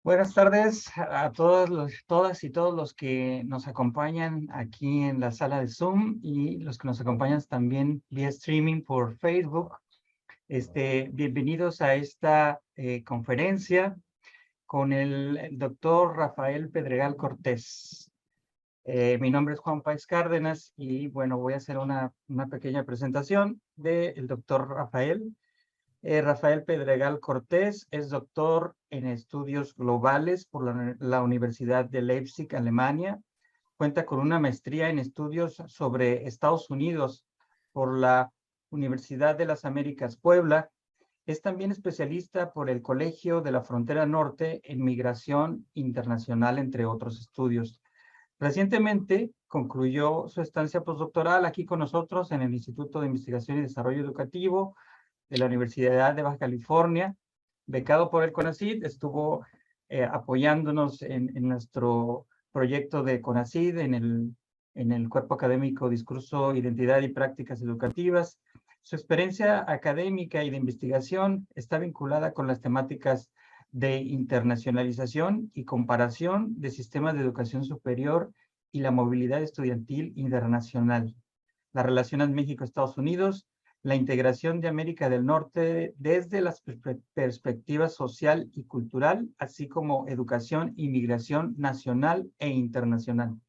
Buenas tardes a todas y todos los que nos acompañan aquí en la sala de Zoom y los que nos acompañan también vía streaming por Facebook. Bienvenidos a esta conferencia con el doctor Rafael Pedregal Cortés. Mi nombre es Juan Páez Cárdenas y bueno, voy a hacer una pequeña presentación del doctor Rafael. Rafael Pedregal Cortés es doctor en estudios globales por la Universidad de Leipzig, Alemania. Cuenta con una maestría en estudios sobre Estados Unidos por la Universidad de las Américas, Puebla. Es también especialista por el Colegio de la Frontera Norte en Migración Internacional, entre otros estudios. Recientemente concluyó su estancia postdoctoral aquí con nosotros en el Instituto de Investigación y Desarrollo Educativo de la Universidad de Baja California, becado por el CONACYT, estuvo apoyándonos en nuestro proyecto de CONACYT, en el cuerpo académico Discurso, Identidad y Prácticas Educativas. Su experiencia académica y de investigación está vinculada con las temáticas de internacionalización y comparación de sistemas de educación superior y la movilidad estudiantil internacional, las relaciones México-Estados Unidos, la integración de América del Norte desde las perspectivas social y cultural, así como educación y migración nacional e internacional.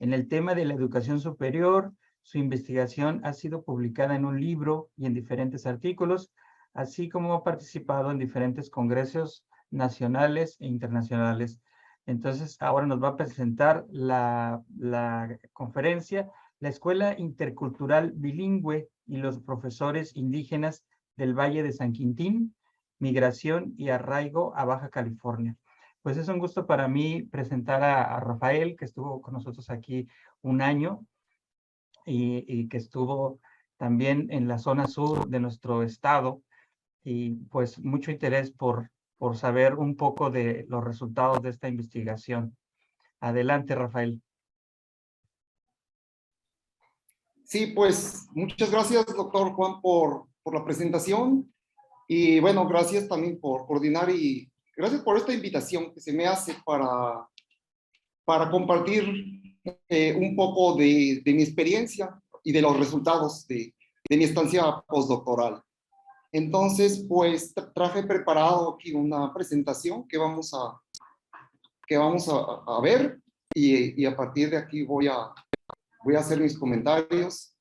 En el tema de la educación superior, su investigación ha sido publicada en un libro y en diferentes artículos, así como ha participado en diferentes congresos nacionales e internacionales. Entonces, ahora nos va a presentar la conferencia, la Escuela Intercultural Bilingüe y los profesores indígenas del Valle de San Quintín, migración y arraigo a Baja California. Pues es un gusto para mí presentar a Rafael, que estuvo con nosotros aquí un año y que estuvo también en la zona sur de nuestro estado, y pues mucho interés por saber un poco de los resultados de esta investigación. Adelante, Rafael. Sí, pues muchas gracias, doctor Juan, por la presentación. Y bueno, gracias también por coordinar y gracias por esta invitación que se me hace para compartir un poco de mi experiencia y de los resultados de mi estancia postdoctoral. Entonces, pues traje preparado aquí una presentación que vamos a ver y a partir de aquí voy a hacer mis comentarios.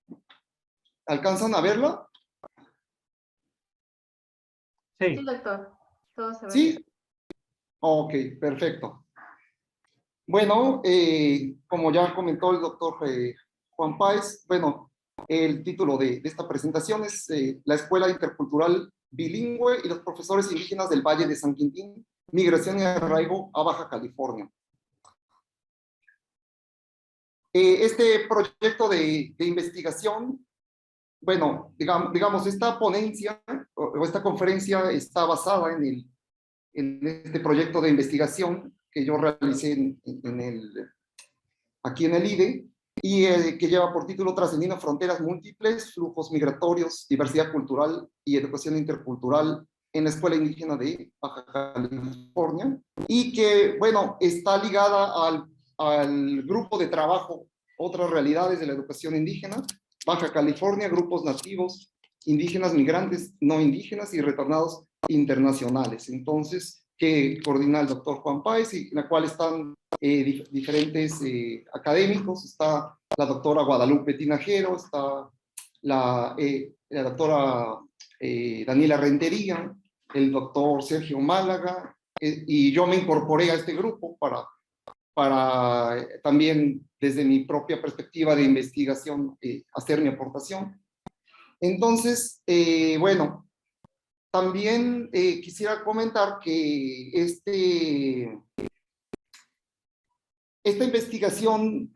¿Alcanzan a verla? Sí. Sí, doctor. Todo se ve. ¿Sí? Ok, perfecto. Bueno, como ya comentó el doctor Juan Páez, bueno, el título de esta presentación es La Escuela Intercultural Bilingüe y los profesores indígenas del Valle de San Quintín, migración y arraigo a Baja California. Este proyecto de investigación, bueno, digamos, esta ponencia o esta conferencia está basada en este proyecto de investigación que yo realicé aquí en el IDE y que lleva por título Trascendiendo Fronteras Múltiples, Flujos Migratorios, Diversidad Cultural y Educación Intercultural en la Escuela Indígena de Baja California, y que, bueno, está ligada al grupo de trabajo Otras Realidades de la Educación Indígena, Baja California, Grupos Nativos, Indígenas, Migrantes, No Indígenas y Retornados Internacionales. Entonces, que coordina el doctor Juan Páez y en la cual están diferentes académicos. Está la doctora Guadalupe Tinajero, está la doctora Daniela Rentería, el doctor Sergio Málaga, y yo me incorporé a este grupo para también desde mi propia perspectiva de investigación hacer mi aportación. Entonces, bueno, también quisiera comentar que esta investigación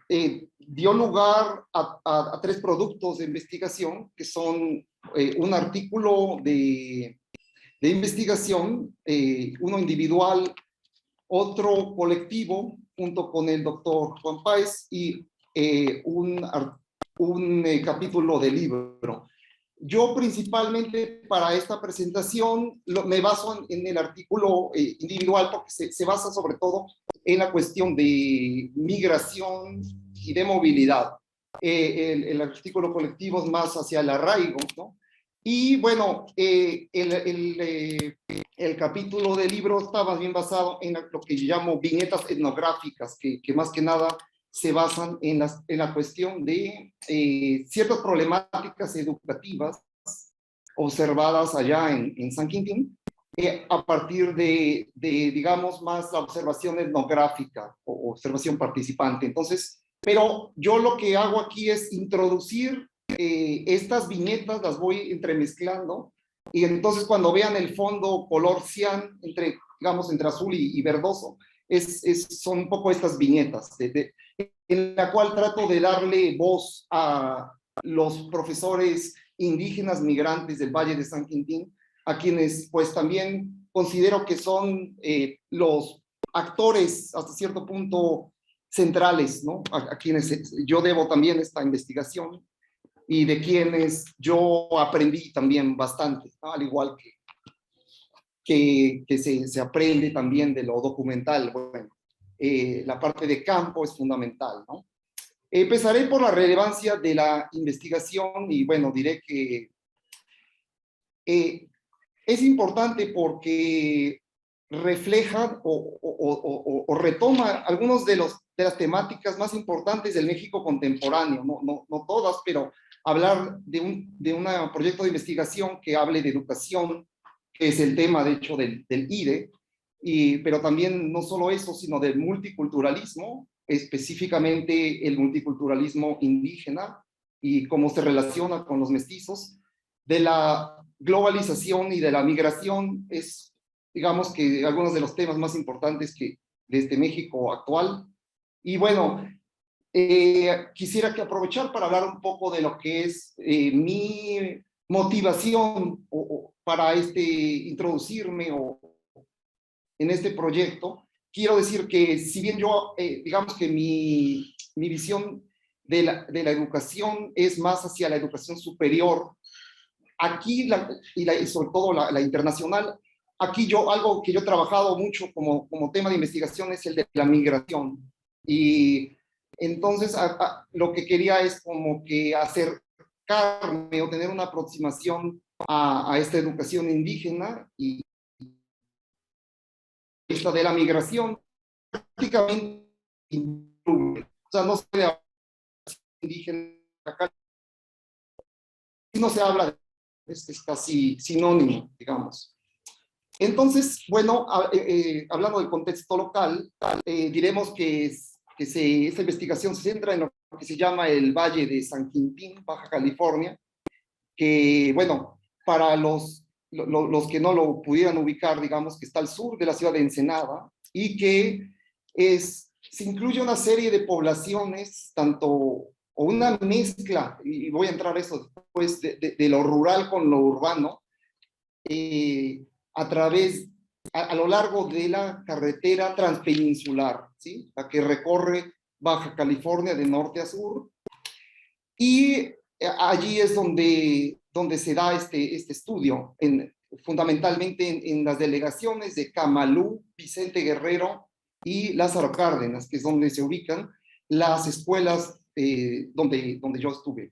dio lugar a 3 productos de investigación, que son un artículo de investigación, uno individual, otro colectivo, junto con el doctor Juan Páez, y un capítulo de libro. yo principalmente para esta presentación me baso en el artículo individual porque se basa sobre todo en la cuestión de migración y de movilidad. El artículo colectivo es más hacia el arraigo, ¿no? Y bueno, el capítulo del libro está más bien basado en lo que yo llamo viñetas etnográficas, que más que nada se basan en la cuestión de ciertas problemáticas educativas observadas allá en San Quintín, a partir digamos, más la observación etnográfica o observación participante. Entonces, pero yo lo que hago aquí es introducir estas viñetas, las voy entremezclando, y entonces cuando vean el fondo color cian, digamos, entre azul y verdoso, son un poco estas viñetas, en la cual trato de darle voz a los profesores indígenas migrantes del Valle de San Quintín, a quienes pues también considero que son los actores hasta cierto punto centrales, ¿no? A quienes yo debo también esta investigación y de quienes yo aprendí también bastante, ¿no? Al igual que se aprende también de lo documental. Bueno, la parte de campo es fundamental, ¿no? Empezaré por la relevancia de la investigación y bueno, diré que es importante porque refleja o retoma algunos de las temáticas más importantes del México contemporáneo, no todas, pero hablar de un proyecto de investigación que hable de educación, que es el tema de hecho del IDE, pero también no solo eso, sino del multiculturalismo, específicamente el multiculturalismo indígena y cómo se relaciona con los mestizos, de la globalización y de la migración, es, digamos, que algunos de los temas más importantes que de este México actual. Y bueno, quisiera que aprovechar para hablar un poco de lo que es mi motivación para introducirme en este proyecto. Quiero decir que si bien yo, digamos que mi visión de la educación es más hacia la educación superior, aquí, y sobre todo la internacional, aquí algo que yo he trabajado mucho como tema de investigación es el de la migración. Y entonces lo que quería es como que acercarme o tener una aproximación a esta educación indígena y esta de la migración prácticamente incluye. O sea, no se habla de indígena acá, no se habla de es casi sinónimo, digamos. Entonces, bueno, hablando del contexto local, diremos que esta investigación se centra en lo que se llama el Valle de San Quintín, Baja California, que, bueno, para los que no lo pudieran ubicar, digamos que está al sur de la ciudad de Ensenada y que se incluye una serie de poblaciones, tanto o una mezcla, y voy a entrar a eso después, de lo rural con lo urbano, a lo largo de la carretera transpeninsular, ¿sí? La que recorre Baja California de norte a sur, y allí es donde se da este estudio, fundamentalmente en las delegaciones de Camalú, Vicente Guerrero y Lázaro Cárdenas, que es donde se ubican las escuelas donde yo estuve.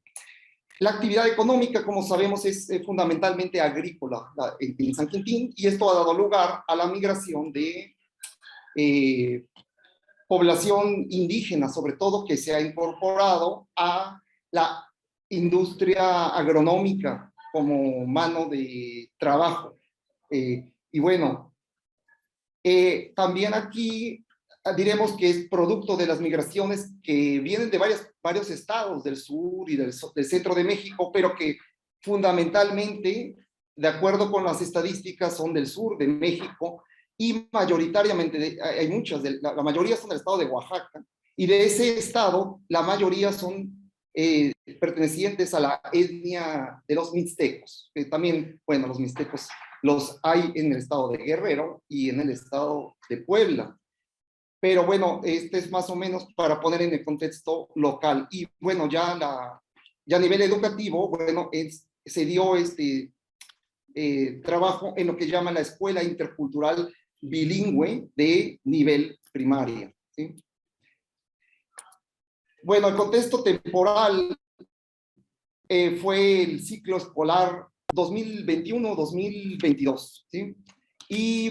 La actividad económica, como sabemos, es fundamentalmente agrícola en San Quintín, y esto ha dado lugar a la migración de población indígena, sobre todo, que se ha incorporado a la industria agronómica como mano de trabajo. Y bueno, también aquí diremos que es producto de las migraciones que vienen de varios estados del sur y del centro de México, pero que fundamentalmente, de acuerdo con las estadísticas, son del sur de México, y mayoritariamente, hay muchas, la mayoría son del estado de Oaxaca, y de ese estado la mayoría son pertenecientes a la etnia de los mixtecos. También, bueno, los mixtecos los hay en el estado de Guerrero y en el estado de Puebla. Pero bueno, este es más o menos para poner en el contexto local. Y bueno, ya a nivel educativo, bueno, se dio trabajo en lo que llama la Escuela Intercultural Bilingüe de nivel primaria, ¿sí? Bueno, el contexto temporal fue el ciclo escolar 2021-2022, ¿sí?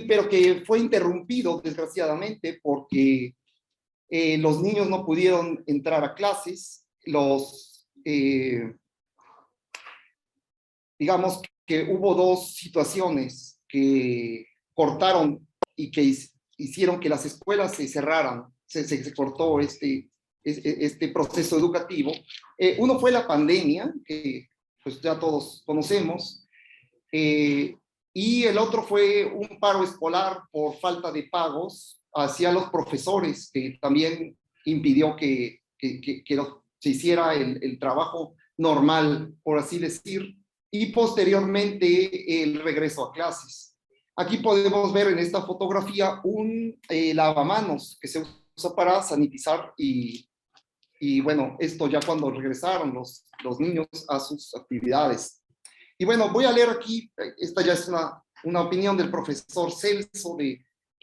Pero que fue interrumpido, desgraciadamente, porque los niños no pudieron entrar a clases, digamos que hubo dos situaciones que cortaron y que hicieron que las escuelas se cerraran, se cortó este proceso educativo. Uno fue la pandemia, que pues ya todos conocemos, y el otro fue un paro escolar por falta de pagos hacia los profesores, que también impidió que se hiciera el trabajo normal, por así decir, y posteriormente el regreso a clases. Aquí podemos ver en esta fotografía un lavamanos que se usa para sanitizar y bueno, esto ya cuando regresaron los niños a sus actividades. Y bueno, voy a leer aquí, esta ya es una opinión del profesor Celso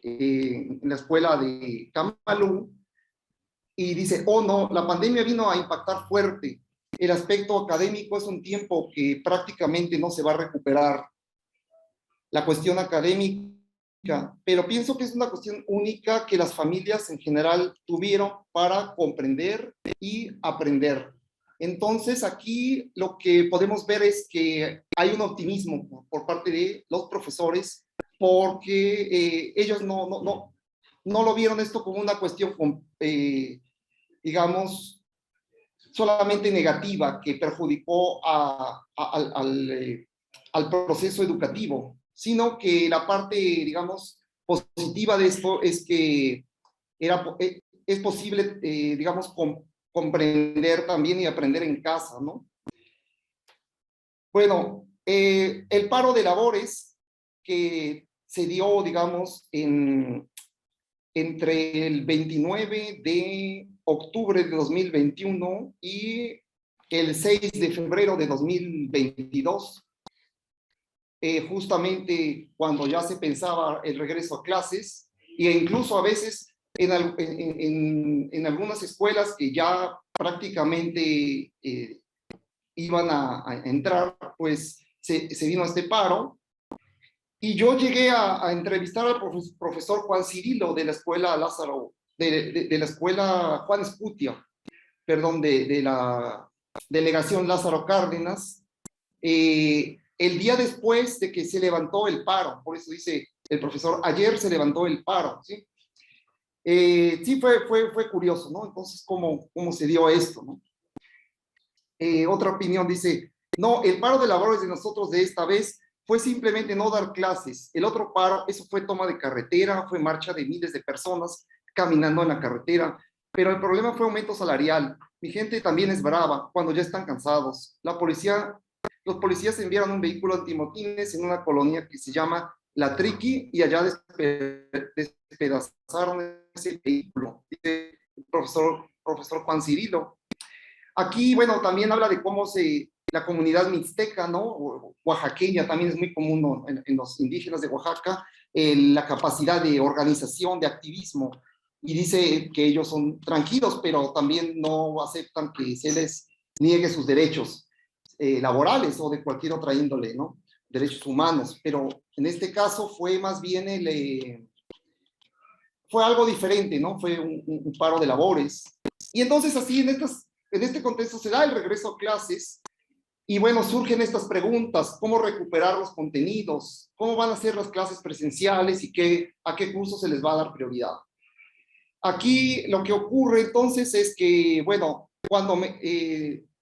en la escuela de Camalú, y dice, oh no, la pandemia vino a impactar fuerte. El aspecto académico es un tiempo que prácticamente no se va a recuperar. La cuestión académica, pero pienso que es una cuestión única que las familias en general tuvieron para comprender y aprender. Entonces aquí lo que podemos ver es que hay un optimismo por parte de los profesores porque ellos no lo vieron esto como una cuestión, digamos, solamente negativa que perjudicó al proceso educativo, sino que la parte, digamos, positiva de esto es que es posible, digamos, comprender también y aprender en casa, ¿no? Bueno, el paro de labores que se dio, digamos, entre el 29 de octubre de 2021 y el 6 de febrero de 2022, justamente cuando ya se pensaba el regreso a clases, e incluso a veces en algunas escuelas que ya prácticamente iban a entrar, pues se vino este paro. Y yo llegué a entrevistar al profesor Juan Cirilo de la escuela Lázaro, de la escuela Juan Escutia, perdón, de la delegación Lázaro Cárdenas, el día después de que se levantó el paro. Por eso dice el profesor, ayer se levantó el paro, ¿sí? Sí, fue curioso, ¿no? Entonces, ¿cómo se dio esto, no? Otra opinión dice, no, el paro de labores de nosotros de esta vez fue simplemente no dar clases. El otro paro, eso fue toma de carretera, fue marcha de miles de personas caminando en la carretera, pero el problema fue aumento salarial. Mi gente también es brava cuando ya están cansados. Los policías enviaron un vehículo antimotines en una colonia que se llama La Triqui y allá despedazaron ese vehículo, dice el profesor Juan Cirilo. Aquí, bueno, también habla de cómo la comunidad mixteca, ¿no? Oaxaqueña, también es muy común, ¿no? en los indígenas de Oaxaca, la capacidad de organización, de activismo, y dice que ellos son tranquilos, pero también no aceptan que se les niegue sus derechos laborales o de cualquier otra índole, ¿no? Derechos humanos, pero en este caso fue más bien fue algo diferente, ¿no? Fue un paro de labores. Y entonces así en este contexto se da el regreso a clases y bueno, surgen estas preguntas, ¿cómo recuperar los contenidos? ¿Cómo van a ser las clases presenciales y a qué cursos se les va a dar prioridad? Aquí lo que ocurre entonces es que, bueno, cuando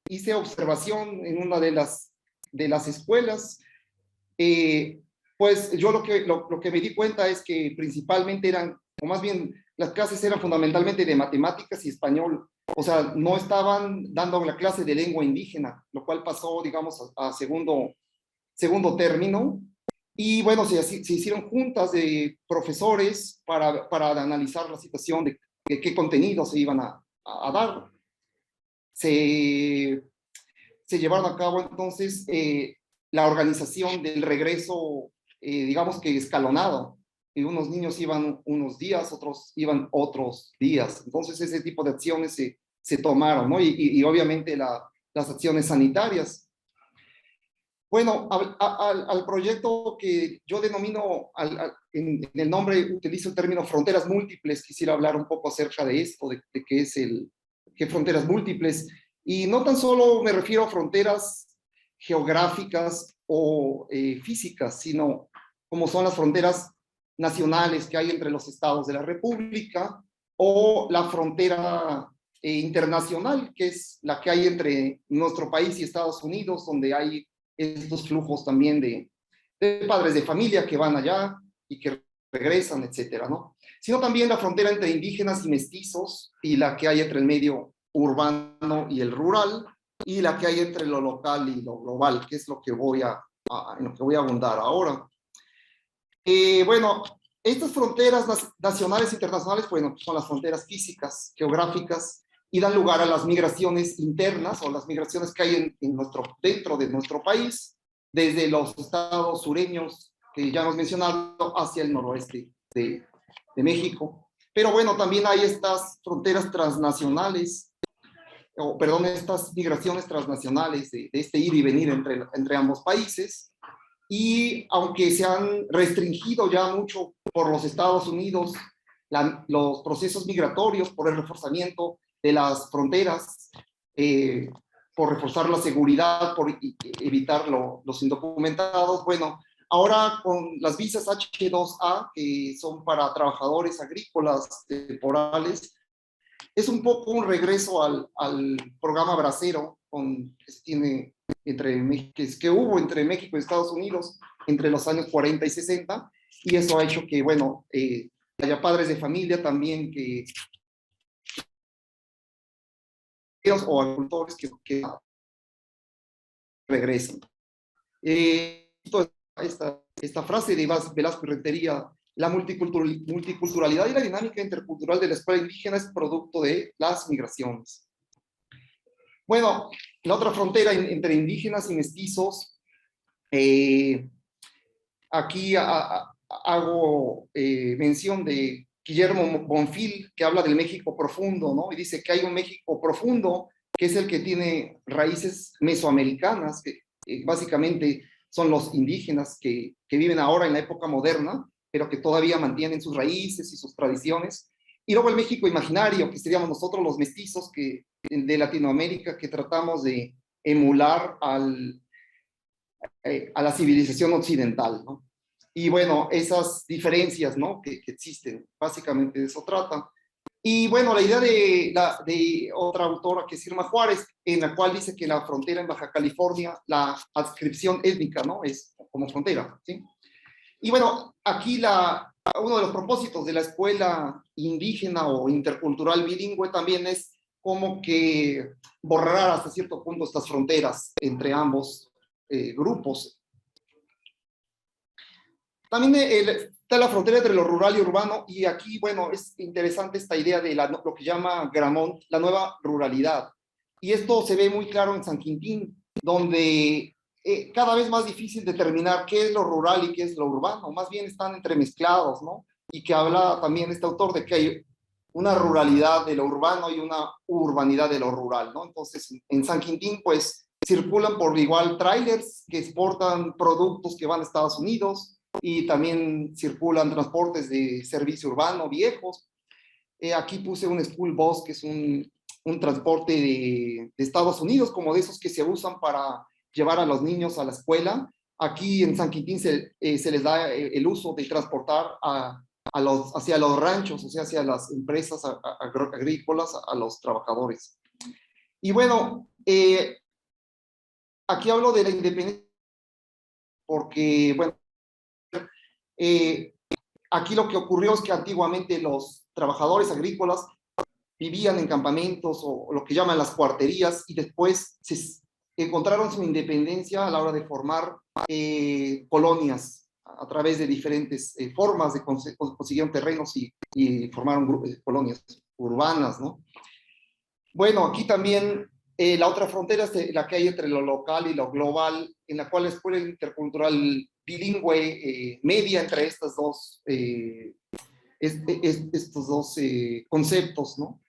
hice observación en una de las escuelas, pues yo lo que me di cuenta es que principalmente o más bien las clases eran fundamentalmente de matemáticas y español. O sea, no estaban dando la clase de lengua indígena, lo cual pasó, digamos, a segundo término. Y bueno, se hicieron juntas de profesores para analizar la situación de qué contenidos se iban a dar. Se se llevaron a cabo entonces la organización del regreso, digamos que escalonado. Y unos niños iban unos días, otros iban otros días. Entonces ese tipo de acciones se tomaron, ¿no? Y obviamente las acciones sanitarias. Bueno, al proyecto que yo denomino, en el nombre utilizo el término fronteras múltiples, quisiera hablar un poco acerca de esto, de qué es qué fronteras múltiples. Y no tan solo me refiero a fronteras geográficas o físicas, sino como son las fronteras nacionales que hay entre los estados de la República o la frontera internacional, que es la que hay entre nuestro país y Estados Unidos, donde hay estos flujos también de padres de familia que van allá y que regresan, etcétera, ¿no? Sino también la frontera entre indígenas y mestizos y la que hay entre el medio urbano y el rural y la que hay entre lo local y lo global, que es lo que en lo que voy a abundar ahora. Bueno, estas fronteras nacionales e internacionales, bueno, son las fronteras físicas, geográficas, y dan lugar a las migraciones internas o las migraciones que hay dentro de nuestro país, desde los estados sureños, que ya hemos mencionado, hacia el noroeste de México. Pero bueno, también hay estas fronteras transnacionales, o perdón, estas migraciones transnacionales de este ir y venir entre ambos países. Y aunque se han restringido ya mucho por los Estados Unidos los procesos migratorios, por el reforzamiento de las fronteras, por reforzar la seguridad, por evitar los indocumentados, bueno, ahora con las visas H2A, que son para trabajadores agrícolas temporales, es un poco un regreso al programa Bracero que hubo entre México y Estados Unidos entre los años 40 y 60, y eso ha hecho que, bueno, haya padres de familia también o agricultores que regresen. Esta frase de Velasco y Rentería, la multiculturalidad y la dinámica intercultural de la escuela indígena es producto de las migraciones. Bueno, la otra frontera entre indígenas y mestizos, aquí hago mención de Guillermo Bonfil, que habla del México profundo, ¿no? Y dice que hay un México profundo, que es el que tiene raíces mesoamericanas, que básicamente son los indígenas que viven ahora en la época moderna, pero que todavía mantienen sus raíces y sus tradiciones. Y luego el México imaginario, que seríamos nosotros los mestizos de Latinoamérica, que tratamos de emular a la civilización occidental, ¿no? Y bueno, esas diferencias, ¿no? que existen, básicamente de eso trata. Y bueno, la idea de otra autora, que es Irma Juárez, en la cual dice que la frontera en Baja California, la adscripción étnica, ¿no? Es como frontera, ¿sí? Y bueno, aquí uno de los propósitos de la escuela indígena o intercultural bilingüe también es como que borrar hasta cierto punto estas fronteras entre ambos grupos. También está la frontera entre lo rural y urbano, y aquí, bueno, es interesante esta idea de lo que llama Gramont, la nueva ruralidad. Y esto se ve muy claro en San Quintín, donde cada vez más difícil determinar qué es lo rural y qué es lo urbano, más bien están entremezclados, ¿no? Y que habla también este autor de que hay una ruralidad de lo urbano y una urbanidad de lo rural, ¿no? Entonces, en San Quintín, pues, circulan por igual trailers que exportan productos que van a Estados Unidos, y también circulan transportes de servicio urbano viejos. Aquí puse un school bus, que es un transporte de Estados Unidos, como de esos que se usan para llevar a los niños a la escuela. Aquí en San Quintín se les da el uso de transportar hacia los ranchos, o sea, hacia las empresas agrícolas, a los trabajadores. Y bueno, aquí hablo de la independencia porque, bueno, aquí lo que ocurrió es que antiguamente los trabajadores agrícolas vivían en campamentos o lo que llaman las cuarterías, y después se encontraron su independencia a la hora de formar colonias a través de diferentes formas, consiguieron terrenos y formaron colonias urbanas, ¿no? Bueno, aquí también La otra frontera es la que hay entre lo local y lo global, en la cual la escuela intercultural bilingüe media entre estas dos, estos dos conceptos, ¿no?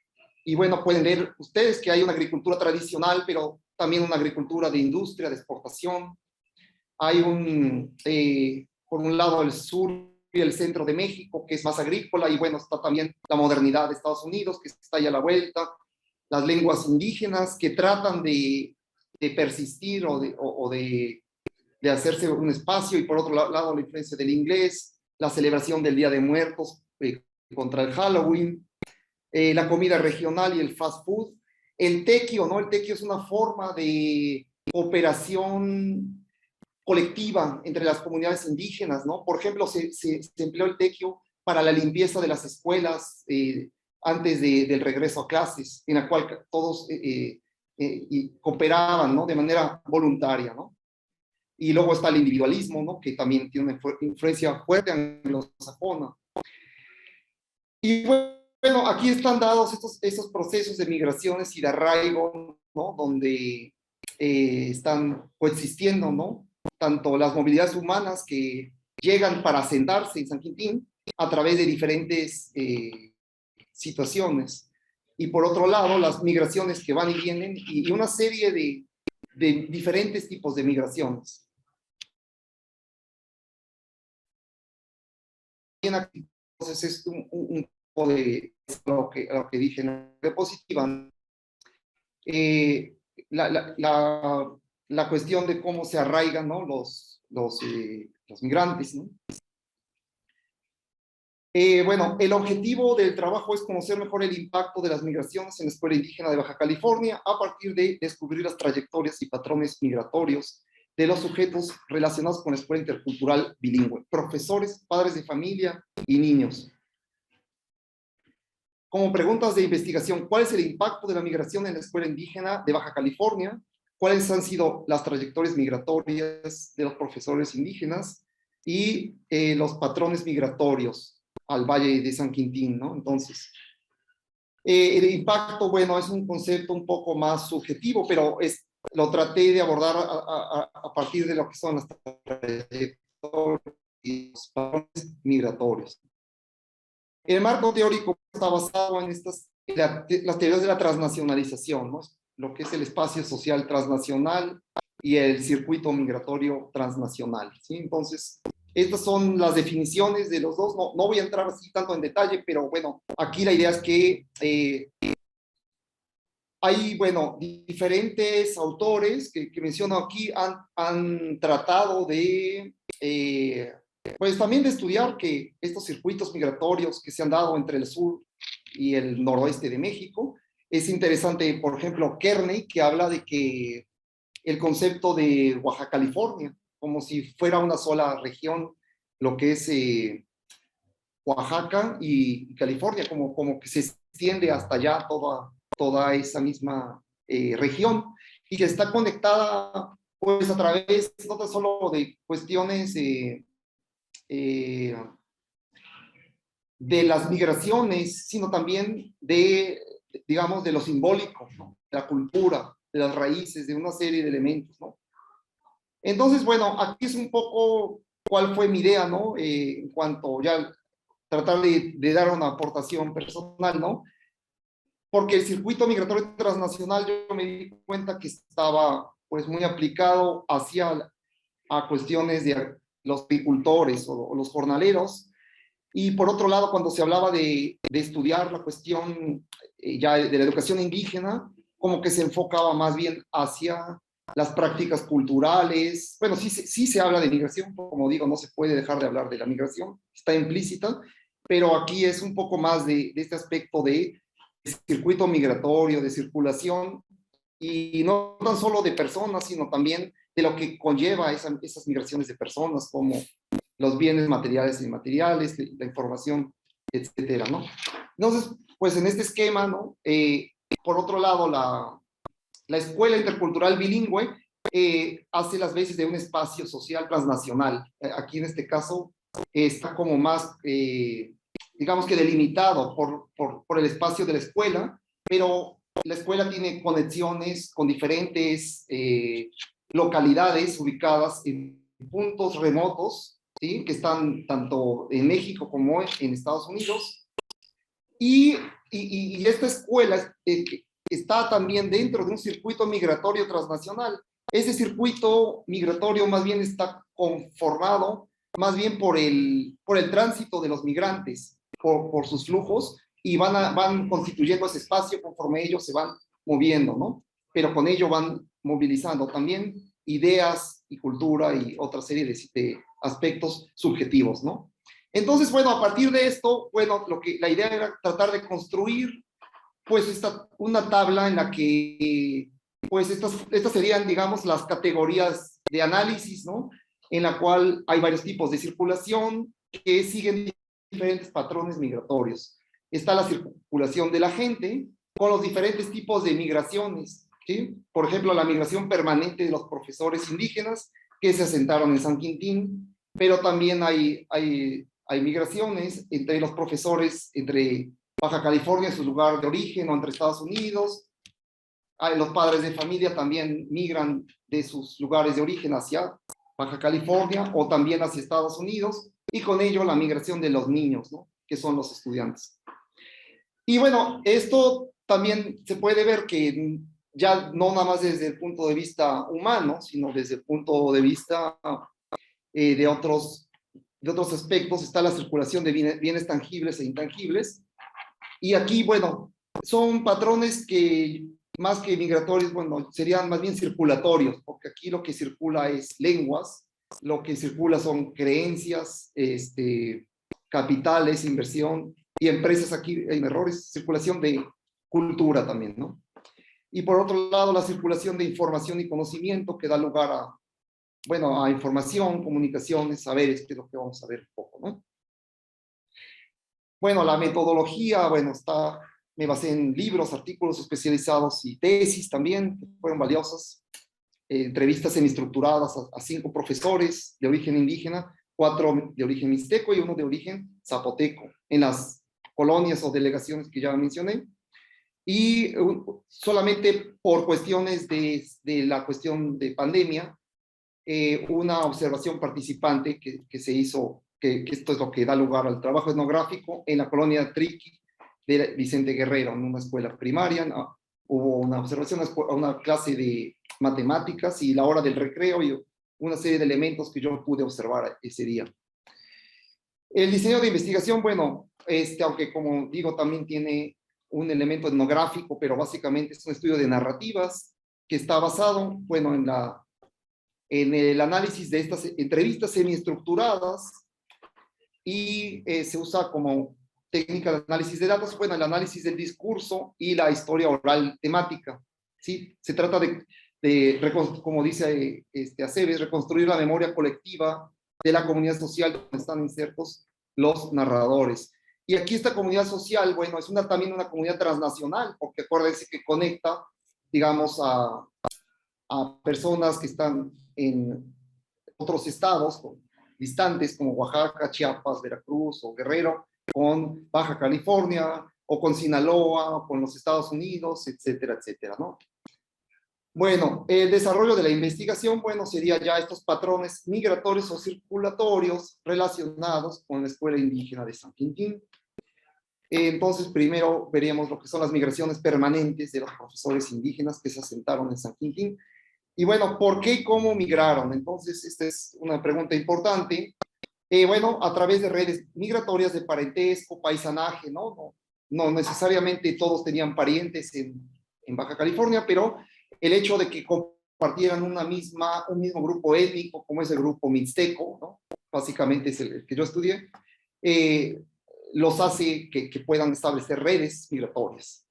Y bueno, pueden ver ustedes que hay una agricultura tradicional, pero también una agricultura de industria, de exportación. Hay por un lado el sur y el centro de México, que es más agrícola, y bueno, está también la modernidad de Estados Unidos, que está ahí a la vuelta, las lenguas indígenas que tratan de persistir de hacerse un espacio, y por otro lado la influencia del inglés, la celebración del Día de Muertos contra el Halloween, la comida regional y el fast food. El tequio, ¿no? El tequio es una forma de cooperación colectiva entre las comunidades indígenas, ¿no? Por ejemplo, se empleó el tequio para la limpieza de las escuelas antes del regreso a clases, en la cual todos cooperaban, ¿no? De manera voluntaria, ¿no? Y luego está el individualismo, ¿no? Que también tiene una influencia fuerte anglosajona. Y bueno, aquí están dados estos procesos de migraciones y de arraigo, ¿no? Donde están coexistiendo, ¿no? Tanto las movilidades humanas que llegan para asentarse en San Quintín a través de diferentes situaciones. Y por otro lado, las migraciones que van y vienen y una serie de diferentes tipos de migraciones. Entonces es un poco de lo que dije en la diapositiva. La cuestión de cómo se arraigan, ¿no? los migrantes, ¿no? Bueno, el objetivo del trabajo es conocer mejor el impacto de las migraciones en la escuela indígena de Baja California a partir de descubrir las trayectorias y patrones migratorios de los sujetos relacionados con la escuela intercultural bilingüe, profesores, padres de familia y niños. Como preguntas de investigación, ¿cuál es el impacto de la migración en la escuela indígena de Baja California? ¿Cuáles han sido las trayectorias migratorias de los profesores indígenas y los patrones migratorios al Valle de San Quintín, ¿no? Entonces, el impacto, bueno, es un concepto un poco más subjetivo, pero lo traté de abordar a partir de lo que son las trayectorias y los patrones migratorios. El marco teórico está basado en las teorías de la transnacionalización, ¿no? Lo que es el espacio social transnacional y el circuito migratorio transnacional, ¿sí? Entonces, estas son las definiciones de los dos. No voy a entrar así tanto en detalle, pero bueno, aquí la idea es que hay, bueno, diferentes autores que menciono aquí han tratado de pues también de estudiar que estos circuitos migratorios que se han dado entre el sur y el noroeste de México, es interesante, por ejemplo, Kearney, que habla de que el concepto de Oaxaca, California, como si fuera una sola región, lo que es Oaxaca y California, como que se extiende hasta allá toda esa misma región, y que está conectada pues a través no tan solo de cuestiones de las migraciones, sino también digamos, de lo simbólico, ¿no? De la cultura, de las raíces, de una serie de elementos, ¿no? Entonces, bueno, aquí es un poco cuál fue mi idea, ¿no? En cuanto ya tratar de dar una aportación personal, ¿no? Porque el circuito migratorio transnacional yo me di cuenta que estaba pues muy aplicado a cuestiones de los agricultores o los jornaleros, y por otro lado, cuando se hablaba de estudiar la cuestión ya de la educación indígena, como que se enfocaba más bien hacia las prácticas culturales. Bueno, sí se habla de migración, como digo, no se puede dejar de hablar de la migración, está implícita, pero aquí es un poco más de este aspecto de circuito migratorio, de circulación, y no tan solo de personas, sino también de lo que conlleva esas migraciones de personas, como los bienes materiales e inmateriales, la información, etcétera, ¿no? Entonces, pues en este esquema, ¿no? Por otro lado, la escuela intercultural bilingüe hace las veces de un espacio social transnacional. Aquí en este caso está como más, digamos que delimitado por el espacio de la escuela, pero la escuela tiene conexiones con diferentes localidades ubicadas en puntos remotos, ¿sí? Que están tanto en México como en Estados Unidos. Y esta escuela está también dentro de un circuito migratorio transnacional. Ese circuito migratorio más bien está conformado más bien por el tránsito de los migrantes, por sus flujos, y van constituyendo ese espacio conforme ellos se van moviendo, ¿no? Pero con ello van movilizando también ideas y cultura y otra serie de aspectos subjetivos, ¿no? Entonces, bueno, a partir de esto, bueno, la idea era tratar de construir, pues, una tabla en la que, pues, estas serían, digamos, las categorías de análisis, ¿no? En la cual hay varios tipos de circulación que siguen diferentes patrones migratorios. Está la circulación de la gente con los diferentes tipos de migraciones, ¿sí? Por ejemplo, la migración permanente de los profesores indígenas que se asentaron en San Quintín, pero también hay migraciones entre los profesores, entre Baja California, su lugar de origen, o entre Estados Unidos. Los padres de familia también migran de sus lugares de origen hacia Baja California o también hacia Estados Unidos, y con ello la migración de los niños, ¿no? Que son los estudiantes. Y bueno, esto también se puede ver que ya no nada más desde el punto de vista humano, sino desde el punto de vista de otros aspectos. Está la circulación de bienes tangibles e intangibles. Y aquí, bueno, son patrones que más que migratorios, bueno, serían más bien circulatorios, porque aquí lo que circula es lenguas, lo que circula son creencias, capitales, inversión, y empresas. Aquí hay errores, circulación de cultura también, ¿no? Y por otro lado, la circulación de información y conocimiento, que da lugar a, bueno, a información, comunicaciones, saberes, que es lo que vamos a ver un poco, ¿no? Bueno, la metodología, bueno, me basé en libros, artículos especializados y tesis también, que fueron valiosas. Entrevistas semiestructuradas a 5 profesores de origen indígena, 4 de origen mixteco y 1 de origen zapoteco, en las colonias o delegaciones que ya mencioné. Y solamente por cuestiones de la cuestión de pandemia, una observación participante que se hizo, que esto es lo que da lugar al trabajo etnográfico, en la colonia Triqui de Vicente Guerrero, en una escuela primaria. Hubo una observación a una clase de matemáticas y la hora del recreo y una serie de elementos que yo pude observar ese día. El diseño de investigación, bueno, aunque como digo, también tiene un elemento etnográfico, pero básicamente es un estudio de narrativas que está basado, bueno, en el análisis de estas entrevistas semiestructuradas, y se usa como técnica de análisis de datos, bueno, el análisis del discurso y la historia oral temática, ¿sí? Se trata como dice Aceves, reconstruir la memoria colectiva de la comunidad social donde están insertos los narradores. Y aquí esta comunidad social, bueno, es también una comunidad transnacional, porque acuérdense que conecta, digamos, a personas que están en otros estados distantes como Oaxaca, Chiapas, Veracruz o Guerrero, con Baja California o con Sinaloa o con los Estados Unidos, etcétera, etcétera, ¿no? Bueno, el desarrollo de la investigación, bueno, sería ya estos patrones migratorios o circulatorios relacionados con la escuela indígena de San Quintín. Entonces, primero veríamos lo que son las migraciones permanentes de los profesores indígenas que se asentaron en San Quintín. Y bueno, ¿por qué y cómo migraron? Entonces, esta es una pregunta importante. Bueno, a través de redes migratorias de parentesco, paisanaje, ¿no? No necesariamente todos tenían parientes en Baja California, pero el hecho de que compartieran un mismo grupo étnico, como es el grupo mixteco, ¿no? Básicamente es el que yo estudié, los hace que puedan establecer redes migratorias.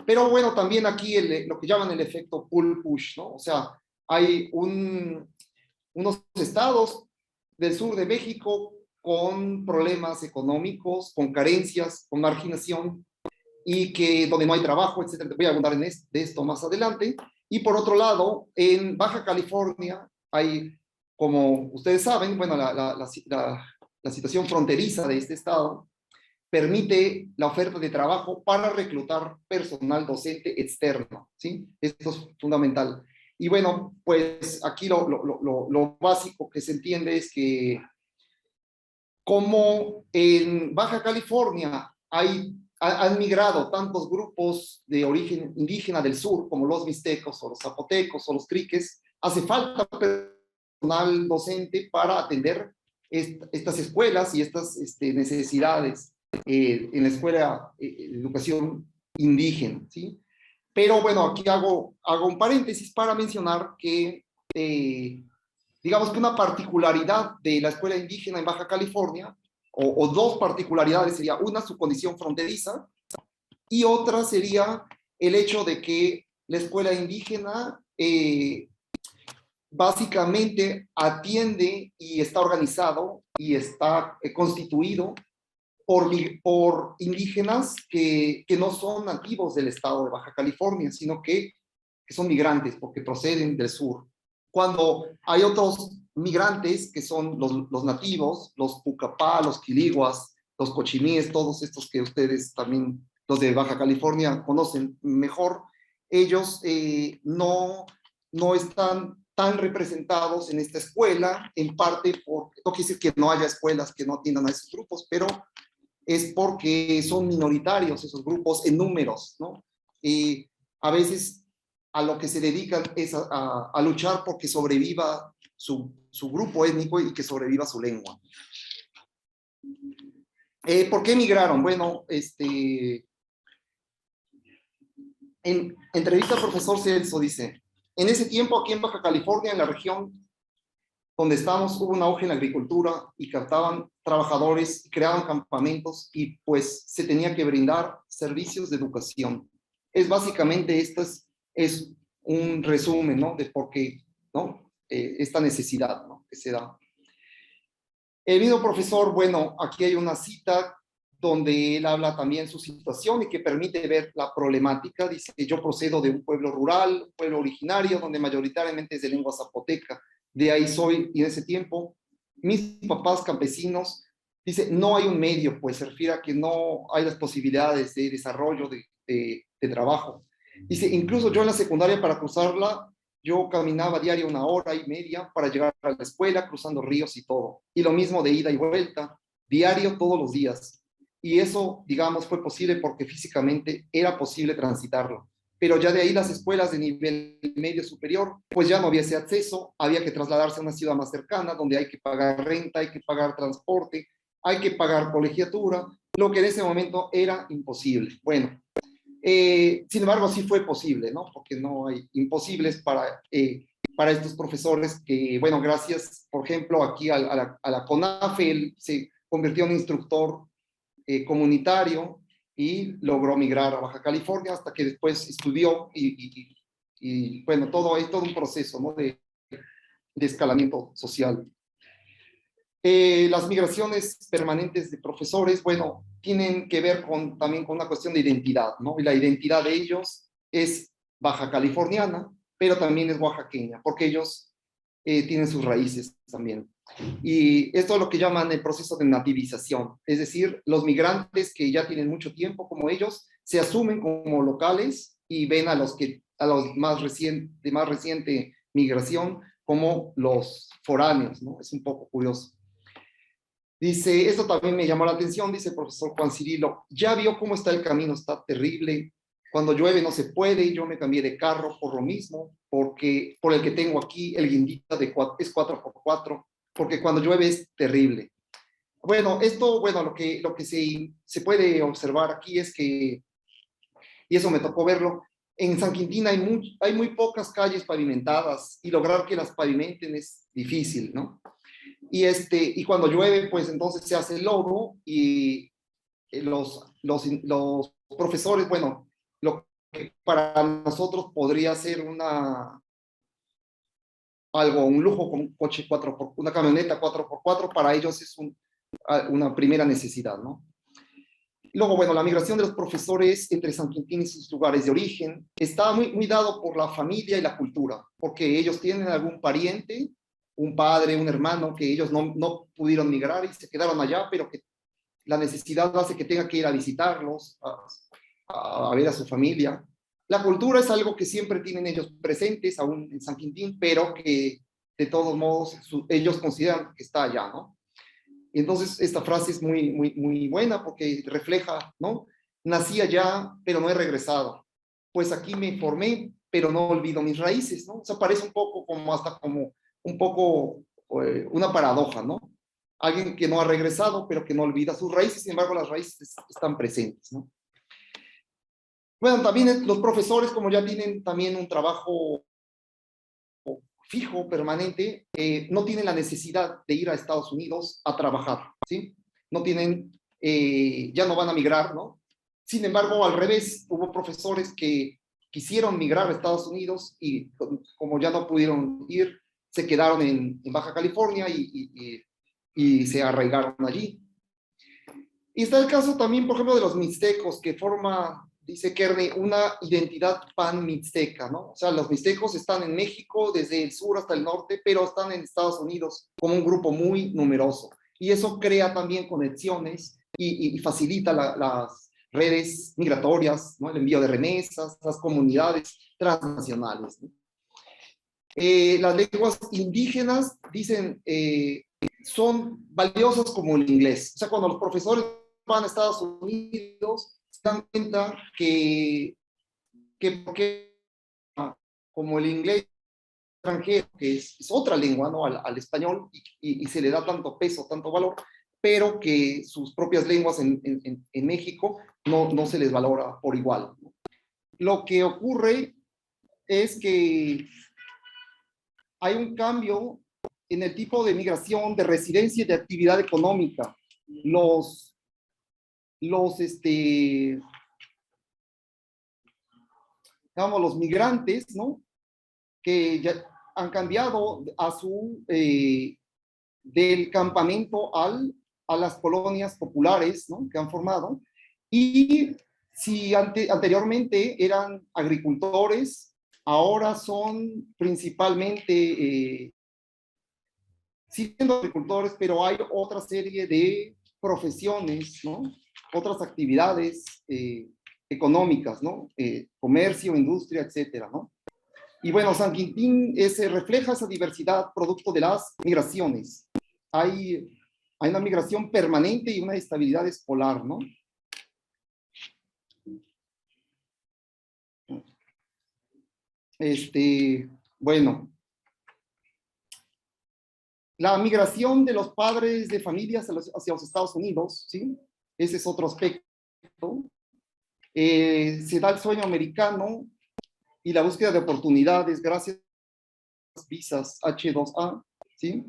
Pero bueno, también aquí lo que llaman el efecto pull-push, ¿no? O sea, hay unos estados del sur de México con problemas económicos, con carencias, con marginación, y donde no hay trabajo, etcétera. Voy a abundar de esto más adelante. Y por otro lado, en Baja California hay, como ustedes saben, bueno, la situación fronteriza de este estado, permite la oferta de trabajo para reclutar personal docente externo, ¿sí? Esto es fundamental. Y bueno, pues aquí lo básico que se entiende es que como en Baja California han migrado tantos grupos de origen indígena del sur, como los mixtecos o los zapotecos o los criques, hace falta personal docente para atender estas escuelas y estas necesidades en la escuela de educación indígena, ¿sí? Pero bueno, aquí hago un paréntesis para mencionar que digamos que una particularidad de la escuela indígena en Baja California, o dos particularidades, sería una, su condición fronteriza, y otra sería el hecho de que la escuela indígena básicamente atiende y está organizado y está constituido por indígenas que no son nativos del estado de Baja California, sino que son migrantes porque proceden del sur. Cuando hay otros migrantes que son los nativos, los pucapá, los quiliguas, los cochimíes, todos estos que ustedes también, los de Baja California, conocen mejor, ellos no están tan representados en esta escuela, en parte por, no quiere decir que no haya escuelas que no atiendan a esos grupos, pero es porque son minoritarios esos grupos en números, ¿no? Y a veces a lo que se dedican es a luchar porque sobreviva su grupo étnico y que sobreviva su lengua. ¿Por qué emigraron? Bueno, en entrevista al profesor Celso dice, en ese tiempo aquí en Baja California, en la región donde estamos, hubo un auge en la agricultura y captaban trabajadores, creaban campamentos y pues se tenía que brindar servicios de educación. Es básicamente, es un resumen, ¿no? De por qué, ¿no? Esta necesidad, ¿no? Que se da. El mismo profesor, bueno, aquí hay una cita donde él habla también su situación y que permite ver la problemática. Dice, yo procedo de un pueblo rural, un pueblo originario, donde mayoritariamente es de lengua zapoteca. De ahí soy, y en ese tiempo, mis papás campesinos, dice, no hay un medio, pues se refiere a que no hay las posibilidades de desarrollo de trabajo. Dice, incluso yo en la secundaria para cruzarla, yo caminaba diario 1 hora y media para llegar a la escuela, cruzando ríos y todo. Y lo mismo de ida y vuelta, diario todos los días. Y eso, digamos, fue posible porque físicamente era posible transitarlo. Pero ya de ahí las escuelas de nivel medio superior, pues ya no había ese acceso, había que trasladarse a una ciudad más cercana, donde hay que pagar renta, hay que pagar transporte, hay que pagar colegiatura, lo que en ese momento era imposible. Bueno, sin embargo, sí fue posible, ¿no? Porque no hay imposibles para estos profesores que, bueno, gracias, por ejemplo, aquí a la CONAFE, él se convirtió en instructor comunitario y logró migrar a Baja California hasta que después estudió y bueno, todo es todo un proceso, ¿no? de escalamiento social. Las migraciones permanentes de profesores, bueno, tienen que ver también con una cuestión de identidad, ¿no? Y la identidad de ellos es baja californiana, pero también es oaxaqueña, porque ellos tienen sus raíces también. Y esto es lo que llaman el proceso de nativización, es decir, los migrantes que ya tienen mucho tiempo como ellos se asumen como locales y ven a los de más reciente migración como los foráneos, ¿no? Es un poco curioso. Dice, esto también me llamó la atención, dice el profesor Juan Cirilo, ya vio cómo está el camino, está terrible, cuando llueve no se puede, yo me cambié de carro por lo mismo, porque por el que tengo aquí, el guindita es 4x4, porque cuando llueve es terrible. Bueno, esto, bueno, lo que se puede observar aquí es que, y eso me tocó verlo, en San Quintín hay muy pocas calles pavimentadas y lograr que las pavimenten es difícil, ¿no? Y cuando llueve, pues entonces se hace lodo y los profesores, bueno, lo que para nosotros podría ser un lujo con un coche una camioneta 4x4, para ellos es una primera necesidad, ¿no? Luego, bueno, la migración de los profesores entre San Quintín y sus lugares de origen está muy dado por la familia y la cultura, porque ellos tienen algún pariente, un padre, un hermano, que ellos no pudieron migrar y se quedaron allá, pero que la necesidad hace que tenga que ir a visitarlos, a ver a su familia. La cultura es algo que siempre tienen ellos presentes, aún en San Quintín, pero que de todos modos ellos consideran que está allá, ¿no? Entonces, esta frase es muy buena porque refleja, ¿no? Nací allá, pero no he regresado. Pues aquí me formé, pero no olvido mis raíces, ¿no? O sea, parece un poco como hasta como un poco una paradoja, ¿no? Alguien que no ha regresado, pero que no olvida sus raíces, sin embargo, las raíces están presentes, ¿no? Bueno, también los profesores, como ya tienen también un trabajo fijo, permanente, no tienen la necesidad de ir a Estados Unidos a trabajar, ¿sí? No tienen, ya no van a migrar, ¿no? Sin embargo, al revés, hubo profesores que quisieron migrar a Estados Unidos y como ya no pudieron ir, se quedaron en Baja California y se arraigaron allí. Y está el caso también, por ejemplo, de los mixtecos, que forma, dice Kearney, una identidad pan-mixteca, ¿no? O sea, los mixtecos están en México, desde el sur hasta el norte, pero están en Estados Unidos como un grupo muy numeroso. Y eso crea también conexiones y facilita las redes migratorias, ¿no? El envío de remesas, las comunidades transnacionales, ¿no? Las lenguas indígenas, dicen, son valiosas como el inglés. O sea, cuando los profesores van a Estados Unidos, se dan cuenta que porque como el inglés extranjero, que es otra lengua, ¿no? Al español, y se le da tanto peso, tanto valor, pero que sus propias lenguas en México no se les valora por igual, ¿no? Lo que ocurre es que hay un cambio en el tipo de migración, de residencia y de actividad económica. Los migrantes, ¿no? Que ya han cambiado del campamento a las colonias populares, ¿no? Que han formado. Y si anteriormente eran agricultores, ahora son principalmente, siendo agricultores, pero hay otra serie de profesiones, ¿no? Otras actividades económicas, ¿no? Comercio, industria, etcétera, ¿no? Y bueno, San Quintín refleja esa diversidad producto de las migraciones. Hay una migración permanente y una estabilidad escolar, ¿no? Bueno, la migración de los padres de familias hacia los Estados Unidos, ¿sí? Ese es otro aspecto. Se da el sueño americano y la búsqueda de oportunidades gracias a las visas H2A, ¿sí?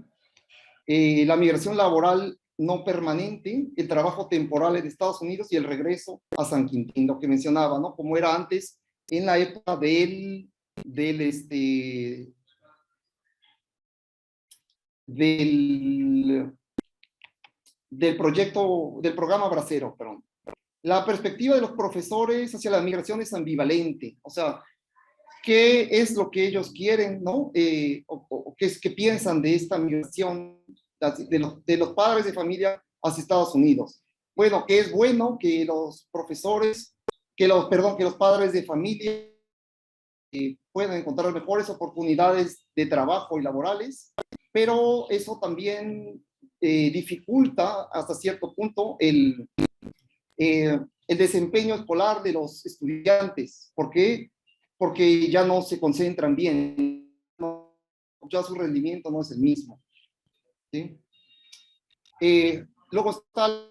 La migración laboral no permanente, el trabajo temporal en Estados Unidos y el regreso a San Quintín, lo que mencionaba, ¿no? Como era antes, en la época del proyecto, del programa Bracero, perdón. La perspectiva de los profesores hacia la migración es ambivalente, o sea, ¿qué es lo que ellos quieren, no? O qué piensan de esta migración de los padres de familia hacia Estados Unidos? Bueno, que es bueno que los profesores, que los padres de familia puedan encontrar mejores oportunidades de trabajo y laborales, pero eso también dificulta hasta cierto punto el desempeño escolar de los estudiantes. ¿Por qué? Porque ya no se concentran bien, ya su rendimiento no es el mismo, ¿sí? Luego está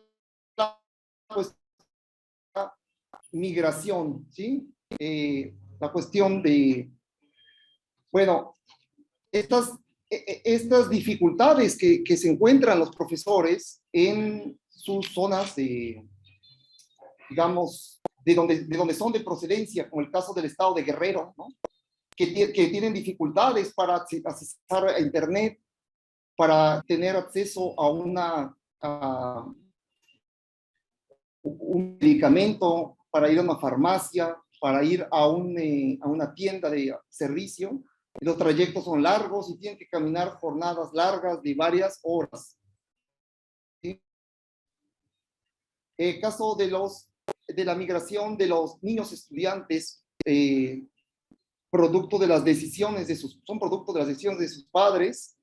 pues, la migración, ¿sí? La cuestión de, bueno, estas dificultades que se encuentran los profesores en sus zonas de, digamos, de donde son de procedencia, como el caso del estado de Guerrero, ¿no? Que tienen dificultades para accesar a Internet, para tener acceso a un medicamento, para ir a una farmacia, para ir a una tienda de servicio. Los trayectos son largos y tienen que caminar jornadas largas de varias horas, ¿sí? caso de la migración de los niños estudiantes, producto de las decisiones son producto de las decisiones de sus padres.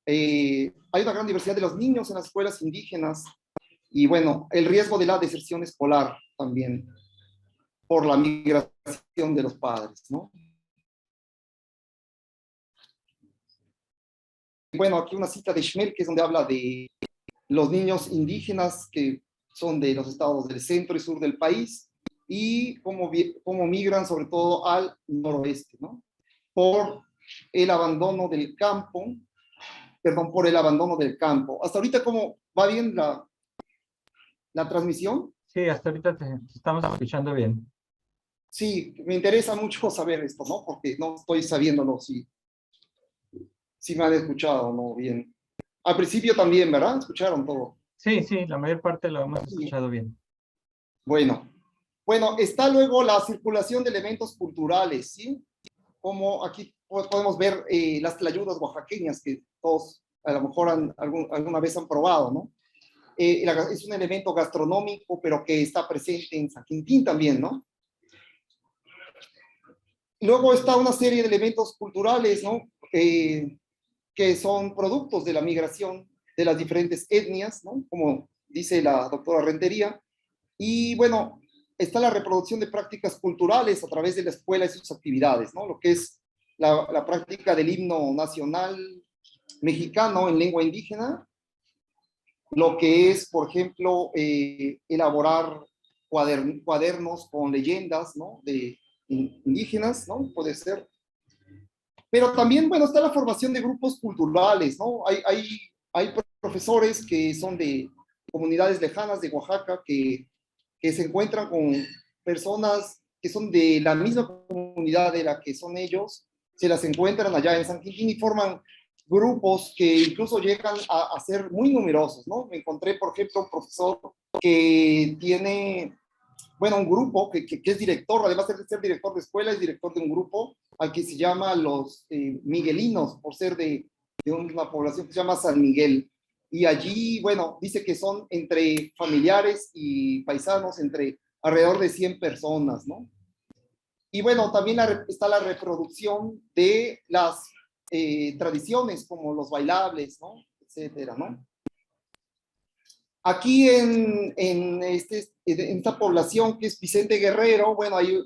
Hay una gran diversidad de los niños en las escuelas indígenas y bueno, el riesgo de la deserción escolar también por la migración de los padres, ¿no? Bueno, aquí una cita de Schmel, que es donde habla de los niños indígenas que son de los estados del centro y sur del país y cómo migran sobre todo al noroeste, ¿no? Por el abandono del campo, por el abandono del campo. Hasta ahorita, ¿cómo va bien la transmisión? Sí, hasta ahorita te estamos escuchando bien. Sí, me interesa mucho saber esto, ¿no? Porque no estoy sabiéndolo si me han escuchado, ¿no? Bien. Al principio también, ¿verdad? ¿Escucharon todo? Sí, sí, la mayor parte lo hemos Sí. escuchado bien. Bueno, está luego la circulación de elementos culturales, ¿sí? Como aquí podemos ver las tlayudas oaxaqueñas que todos a lo mejor alguna vez han probado, ¿no? Es un elemento gastronómico, pero que está presente en San Quintín también, ¿no? Luego está una serie de elementos culturales, ¿no? Que son productos de la migración de las diferentes etnias, ¿no? Como dice la doctora Rentería. Y bueno, está la reproducción de prácticas culturales a través de la escuela y sus actividades, ¿no? Lo que es la práctica del himno nacional mexicano en lengua indígena, lo que es, por ejemplo, elaborar cuadernos con leyendas, ¿no? De indígenas, ¿no? Puede ser. Pero también, bueno, está la formación de grupos culturales, ¿no? Hay profesores que son de comunidades lejanas de Oaxaca que se encuentran con personas que son de la misma comunidad de la que son ellos, se las encuentran allá en San Quintín y forman grupos que incluso llegan a ser muy numerosos, ¿no? Me encontré, por ejemplo, un profesor que tiene, bueno, un grupo que es director, además de ser director de escuela, es director de un grupo al que se llama los miguelinos, por ser de una población que se llama San Miguel. Y allí, bueno, dice que son entre familiares y paisanos, entre alrededor de 100 personas, ¿no? Y bueno, también está la reproducción de las tradiciones como los bailables, ¿no? Etcétera, ¿no? Aquí en esta población que es Vicente Guerrero, bueno, hay